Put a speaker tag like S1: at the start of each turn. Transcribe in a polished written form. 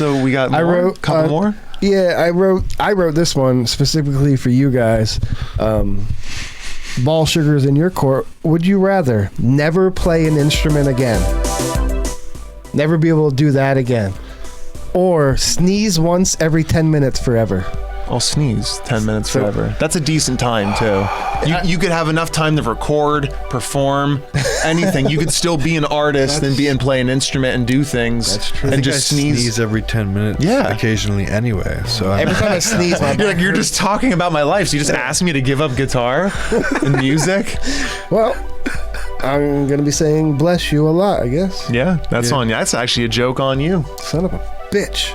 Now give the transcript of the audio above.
S1: So we got more?
S2: I wrote
S1: a couple more.
S2: Yeah, I wrote this one specifically for you guys. Ball sugars in your court. Would you rather never play an instrument again? Never be able to do that again. Or sneeze once every 10 minutes forever.
S1: I'll sneeze 10 minutes forever. That's a decent time, too. You could have enough time to record, perform, anything. You could still be an artist and play an instrument and do things.
S2: That's true.
S1: And just sneeze
S3: every 10 minutes.
S1: Yeah.
S3: Occasionally anyway. So
S2: Every time I sneeze, my
S1: You're like, you're just talking about my life, so you just asked me to give up guitar and music?
S2: Well, I'm going to be saying bless you a lot, I guess.
S1: Yeah, that's on you. That's actually a joke on you.
S2: Son of a bitch.